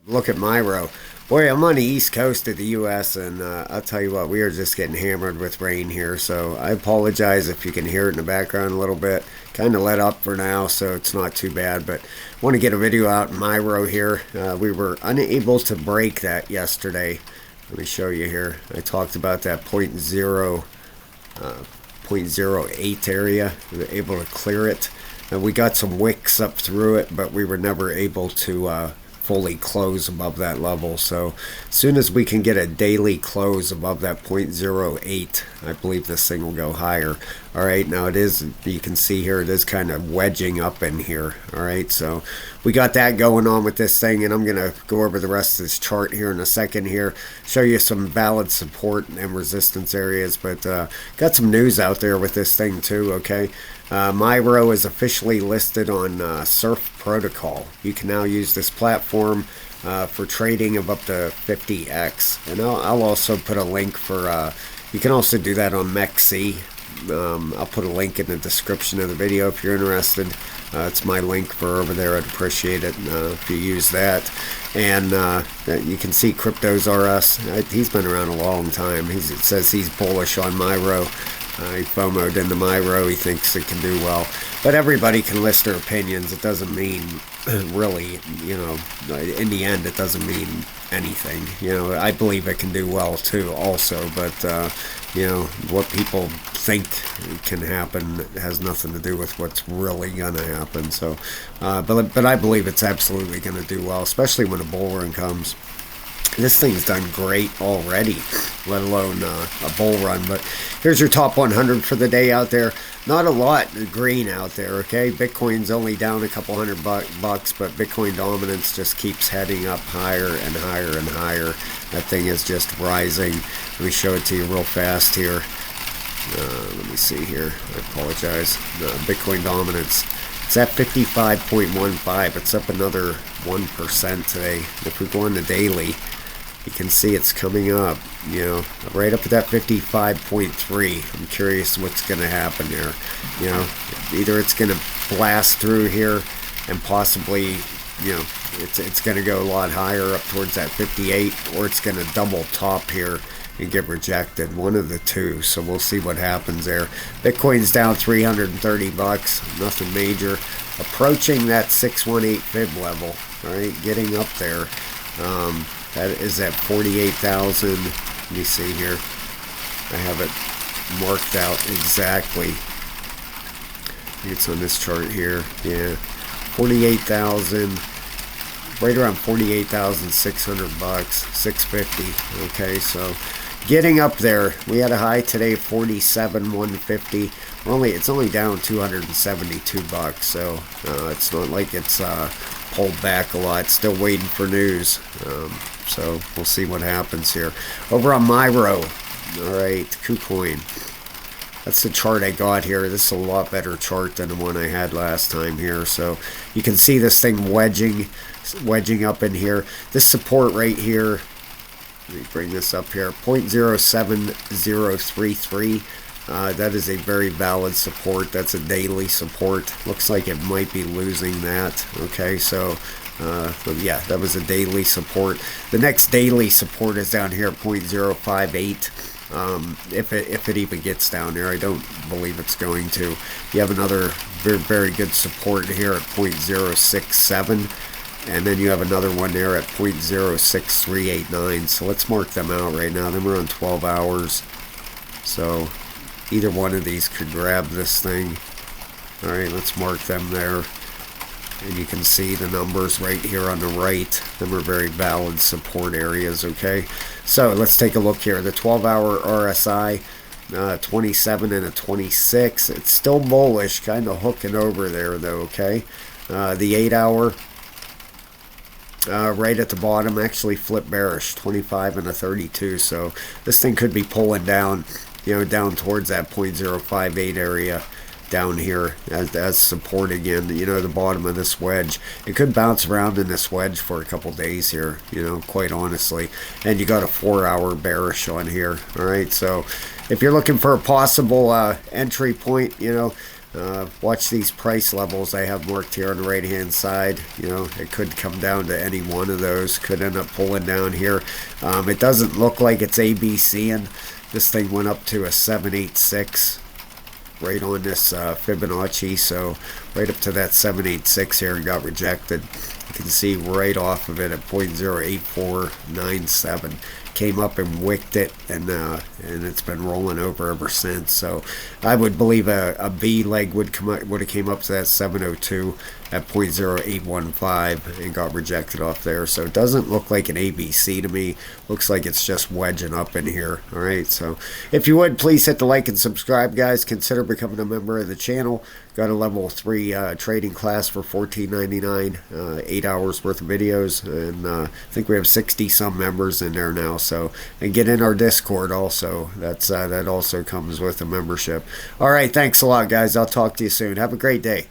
Look at Myro. Boy, I'm on the east coast of the U.S. and I'll tell you what, we are just getting hammered with rain here. So I apologize if you can hear it in the background a little bit. Kind of let up for now, so it's not too bad. But I want to get a video out in Myro here. We were unable to break that yesterday. Let me show you here. I talked about that point zero 0.08 area. We were able to clear it. And we got some wicks up through it, but we were never able to fully close above that level. So as soon as we can get a daily close above that 0.08, I believe this thing will go higher. All right, now it is, you can see here, it is kind of wedging up in here. All right, so we got that going on with this thing, and I'm going to go over the rest of this chart here in a second here, show you some valid support and resistance areas, but got some news out there with this thing too, okay? Myro is officially listed on Surf Protocol. You can now use this platform for trading of up to 50x. And I'll also put a link for, you can also do that on MEXC. I'll put a link in the description of the video if you're interested. It's my link for over there. I'd appreciate it if you use that. And you can see Cryptos RS. He's been around a long time. It says he's bullish on Myro. He FOMO'd into Myro. He thinks it can do well. But everybody can list their opinions. It doesn't mean, really, you know, in the end, it doesn't mean anything. You know, I believe it can do well, too, also. But, you know, what people think can happen has nothing to do with what's really going to happen. So, but I believe it's absolutely going to do well, especially when a bull run comes. This thing's done great already, let alone a bull run. But here's your top 100 for the day out there. Not a lot green out there, okay? Bitcoin's only down a couple $100, but Bitcoin dominance just keeps heading up higher and higher and higher. That thing is just rising. Let me show it to you real fast here. Let me see here. I apologize. Bitcoin dominance. It's at 55.15. It's up another 1% today. If we go on the daily, you can see it's coming up, you know, right up at that 55.3. I'm curious what's going to happen there. You know, either it's going to blast through here and possibly, you know, it's going to go a lot higher up towards that 58, or it's going to double top here and get rejected. One of the two. So we'll see what happens there. Bitcoin's down $330. Nothing major. Approaching that 618 fib level. All right, getting up there. That is at 48,000. Let me see here. I have it marked out exactly. I think it's on this chart here. Yeah, 48,000. Right around 48,600 bucks, 650. Okay, so getting up there. We had a high today of 47,150. It's only down 272 bucks. So it's not like it's pulled back a lot. Still waiting for news. So we'll see what happens here. Over on Myro. All right, KuCoin. That's the chart I got here. This is a lot better chart than the one I had last time here. So you can see this thing wedging up in here. This support right here, let me bring this up here, 0.07033. That is a very valid support. That's a daily support. Looks like it might be losing that. Okay, so but yeah, that was a daily support. The next daily support is down here at 0.058. If it even gets down there, I don't believe it's going to. You have another very, very good support here at 0.067. And then you have another one there at 0.06389. So let's mark them out right now. Then we're on 12 hours. So either one of these could grab this thing. All right, let's mark them there. And you can see the numbers right here on the right. Them are very valid support areas, okay? So let's take a look here. The 12-hour RSI, 27 and a 26. It's still bullish, kind of hooking over there, though, okay? The 8-hour, right at the bottom, actually flipped bearish, 25 and a 32. So this thing could be pulling down, you know, down towards that 0.058 area down here as support again, you know, the bottom of this wedge. It could bounce around in this wedge for a couple days here, you know, quite honestly. And you got a 4-hour bearish on here. All right, so if you're looking for a possible entry point, you know, Watch these price levels I have marked here on the right hand side. You know, it could come down to any one of those, could end up pulling down here. It doesn't look like it's ABC, and this thing went up to a 786 right on this Fibonacci, so right up to that 786 here and got rejected. You can see right off of it at 0.08497 came up and wicked it, and it's been rolling over ever since. So I would believe a B leg would have came up to that 702 at 0.0815 and got rejected off there. So it doesn't look like an ABC to me. Looks like it's just wedging up in here. All right, so if you would, please hit the like and subscribe, guys. Consider becoming a member of the channel. Got a level 3 trading class for $14.99, 8 hours worth of videos, and I think we have 60 some members in there now. So, and get in our Discord also. That also comes with a membership. All right, thanks a lot, guys. I'll talk to you soon. Have a great day.